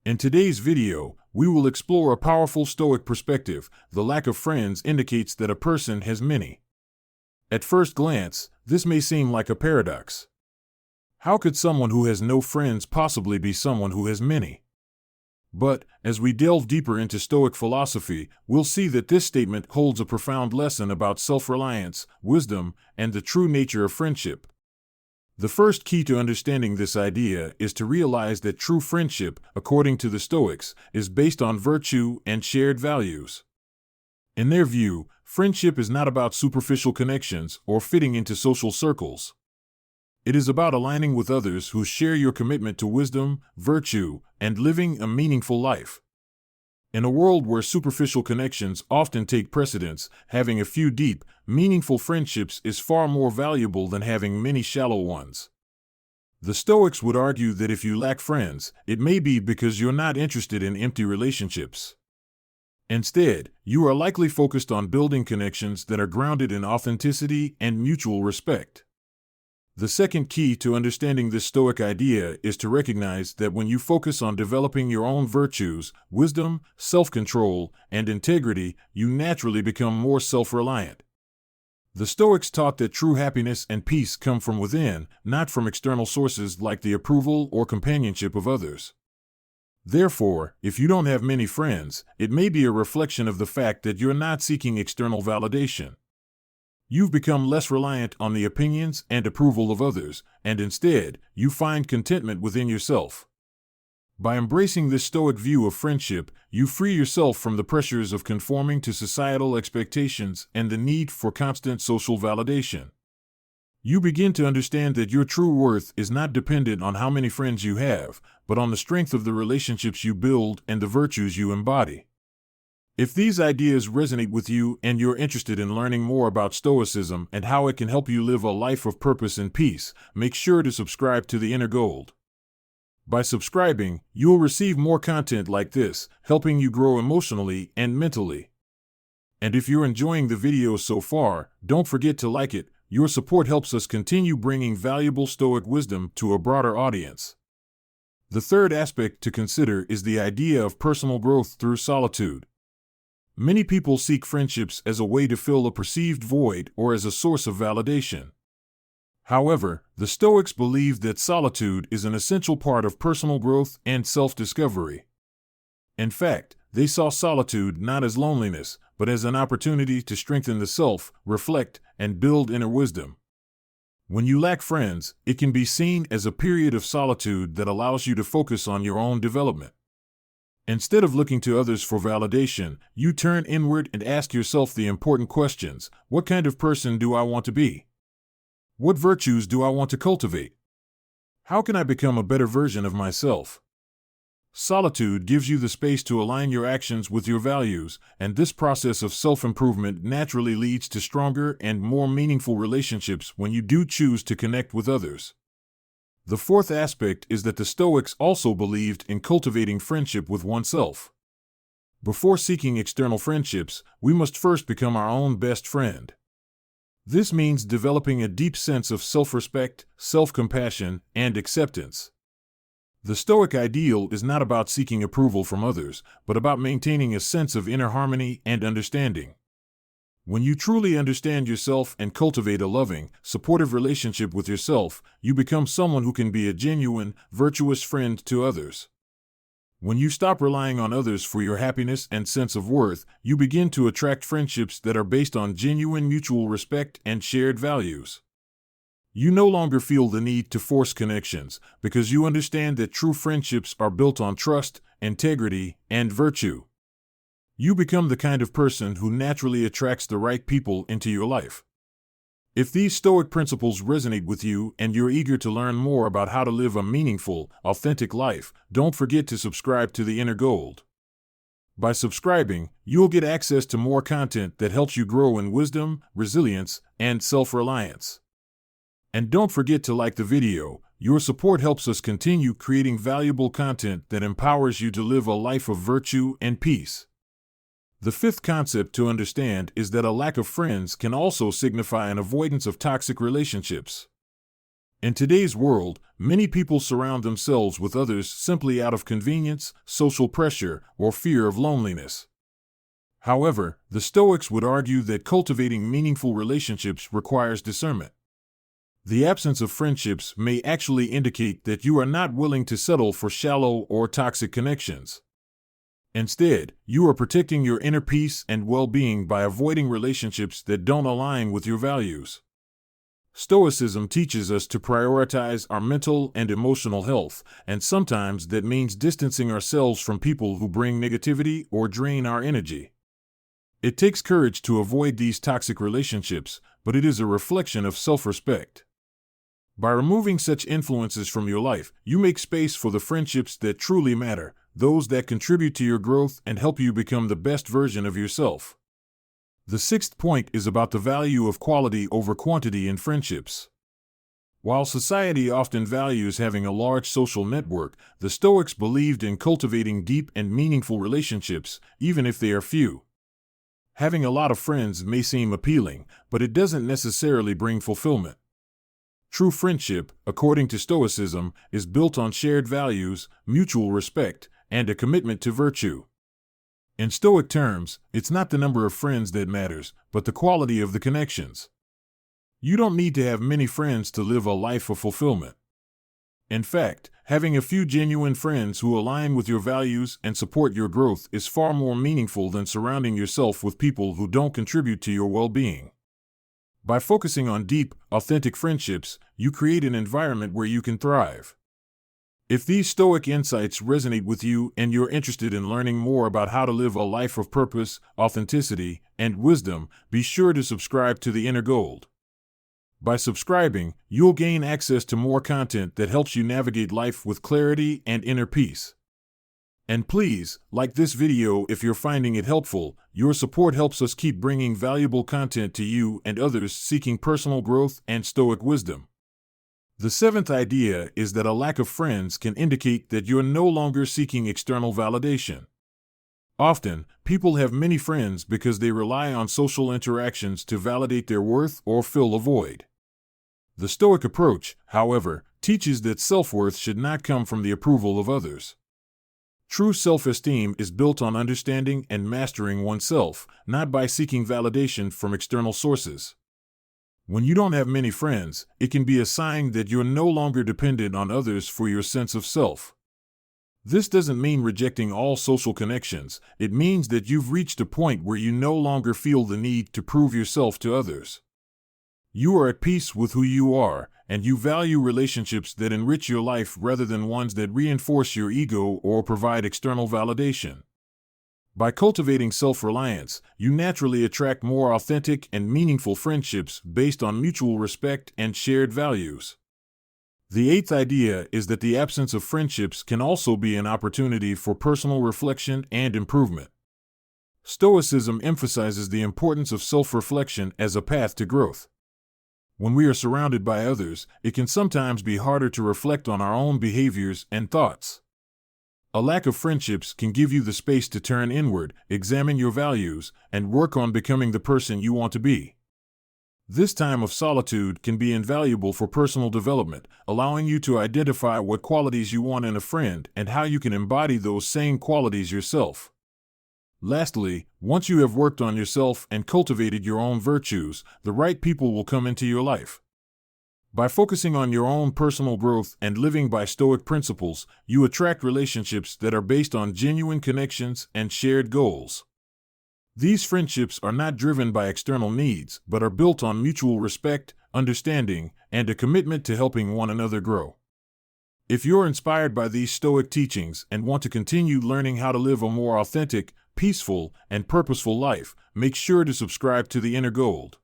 In today's video, we will explore a powerful Stoic perspective. The lack of friends indicates that a person has many. At first glance, this may seem like a paradox. How could someone who has no friends possibly be someone who has many? But, as we delve deeper into Stoic philosophy, we'll see that this statement holds a profound lesson about self-reliance, wisdom, and the true nature of friendship. The first key to understanding this idea is to realize that true friendship, according to the Stoics, is based on virtue and shared values. In their view, friendship is not about superficial connections or fitting into social circles. It is about aligning with others who share your commitment to wisdom, virtue, and living a meaningful life. In a world where superficial connections often take precedence, having a few deep, meaningful friendships is far more valuable than having many shallow ones. The Stoics would argue that if you lack friends, it may be because you're not interested in empty relationships. Instead, you are likely focused on building connections that are grounded in authenticity and mutual respect. The second key to understanding this Stoic idea is to recognize that when you focus on developing your own virtues, wisdom, self-control, and integrity, you naturally become more self-reliant. The Stoics taught that true happiness and peace come from within, not from external sources like the approval or companionship of others. Therefore, if you don't have many friends, it may be a reflection of the fact that you're not seeking external validation. You've become less reliant on the opinions and approval of others, and instead, you find contentment within yourself. By embracing this Stoic view of friendship, you free yourself from the pressures of conforming to societal expectations and the need for constant social validation. You begin to understand that your true worth is not dependent on how many friends you have, but on the strength of the relationships you build and the virtues you embody. If these ideas resonate with you and you're interested in learning more about Stoicism and how it can help you live a life of purpose and peace, make sure to subscribe to The Inner Gold. By subscribing, you'll receive more content like this, helping you grow emotionally and mentally. And if you're enjoying the video so far, don't forget to like it. Your support helps us continue bringing valuable Stoic wisdom to a broader audience. The third aspect to consider is the idea of personal growth through solitude. Many people seek friendships as a way to fill a perceived void or as a source of validation. However, the Stoics believed that solitude is an essential part of personal growth and self-discovery. In fact, they saw solitude not as loneliness, but as an opportunity to strengthen the self, reflect, and build inner wisdom. When you lack friends, it can be seen as a period of solitude that allows you to focus on your own development. Instead of looking to others for validation, you turn inward and ask yourself the important questions: what kind of person do I want to be? What virtues do I want to cultivate? How can I become a better version of myself? Solitude gives you the space to align your actions with your values, and this process of self-improvement naturally leads to stronger and more meaningful relationships when you do choose to connect with others. The fourth aspect is that the Stoics also believed in cultivating friendship with oneself. Before seeking external friendships, we must first become our own best friend. This means developing a deep sense of self-respect, self-compassion, and acceptance. The Stoic ideal is not about seeking approval from others, but about maintaining a sense of inner harmony and understanding. When you truly understand yourself and cultivate a loving, supportive relationship with yourself, you become someone who can be a genuine, virtuous friend to others. When you stop relying on others for your happiness and sense of worth, you begin to attract friendships that are based on genuine mutual respect and shared values. You no longer feel the need to force connections, because you understand that true friendships are built on trust, integrity, and virtue. You become the kind of person who naturally attracts the right people into your life. If these Stoic principles resonate with you and you're eager to learn more about how to live a meaningful, authentic life, don't forget to subscribe to The Inner Gold. By subscribing, you'll get access to more content that helps you grow in wisdom, resilience, and self-reliance. And don't forget to like the video. Your support helps us continue creating valuable content that empowers you to live a life of virtue and peace. The fifth concept to understand is that a lack of friends can also signify an avoidance of toxic relationships. In today's world, many people surround themselves with others simply out of convenience, social pressure, or fear of loneliness. However, the Stoics would argue that cultivating meaningful relationships requires discernment. The absence of friendships may actually indicate that you are not willing to settle for shallow or toxic connections. Instead, you are protecting your inner peace and well-being by avoiding relationships that don't align with your values. Stoicism teaches us to prioritize our mental and emotional health, and sometimes that means distancing ourselves from people who bring negativity or drain our energy. It takes courage to avoid these toxic relationships, but it is a reflection of self-respect. By removing such influences from your life, you make space for the friendships that truly matter, those that contribute to your growth and help you become the best version of yourself. The sixth point is about the value of quality over quantity in friendships. While society often values having a large social network, the Stoics believed in cultivating deep and meaningful relationships, even if they are few. Having a lot of friends may seem appealing, but it doesn't necessarily bring fulfillment. True friendship, according to Stoicism, is built on shared values, mutual respect, and a commitment to virtue. In Stoic terms, it's not the number of friends that matters, but the quality of the connections. You don't need to have many friends to live a life of fulfillment. In fact, having a few genuine friends who align with your values and support your growth is far more meaningful than surrounding yourself with people who don't contribute to your well-being. By focusing on deep, authentic friendships, you create an environment where you can thrive. If these Stoic insights resonate with you and you're interested in learning more about how to live a life of purpose, authenticity, and wisdom, be sure to subscribe to The Inner Gold. By subscribing, you'll gain access to more content that helps you navigate life with clarity and inner peace. And please, like this video if you're finding it helpful. Your support helps us keep bringing valuable content to you and others seeking personal growth and Stoic wisdom. The seventh idea is that a lack of friends can indicate that you're no longer seeking external validation. Often, people have many friends because they rely on social interactions to validate their worth or fill a void. The Stoic approach, however, teaches that self-worth should not come from the approval of others. True self-esteem is built on understanding and mastering oneself, not by seeking validation from external sources. When you don't have many friends, it can be a sign that you're no longer dependent on others for your sense of self. This doesn't mean rejecting all social connections. It means that you've reached a point where you no longer feel the need to prove yourself to others. You are at peace with who you are, and you value relationships that enrich your life rather than ones that reinforce your ego or provide external validation. By cultivating self-reliance, you naturally attract more authentic and meaningful friendships based on mutual respect and shared values. The eighth idea is that the absence of friendships can also be an opportunity for personal reflection and improvement. Stoicism emphasizes the importance of self-reflection as a path to growth. When we are surrounded by others, it can sometimes be harder to reflect on our own behaviors and thoughts. A lack of friendships can give you the space to turn inward, examine your values, and work on becoming the person you want to be. This time of solitude can be invaluable for personal development, allowing you to identify what qualities you want in a friend and how you can embody those same qualities yourself. Lastly, once you have worked on yourself and cultivated your own virtues, the right people will come into your life. By focusing on your own personal growth and living by Stoic principles, you attract relationships that are based on genuine connections and shared goals. These friendships are not driven by external needs, but are built on mutual respect, understanding, and a commitment to helping one another grow. If you're inspired by these Stoic teachings and want to continue learning how to live a more authentic, peaceful, and purposeful life, make sure to subscribe to The Inner Gold.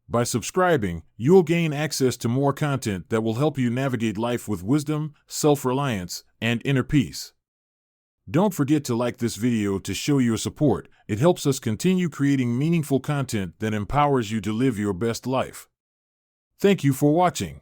By subscribing, you'll gain access to more content that will help you navigate life with wisdom, self-reliance, and inner peace. Don't forget to like this video to show your support. It helps us continue creating meaningful content that empowers you to live your best life. Thank you for watching.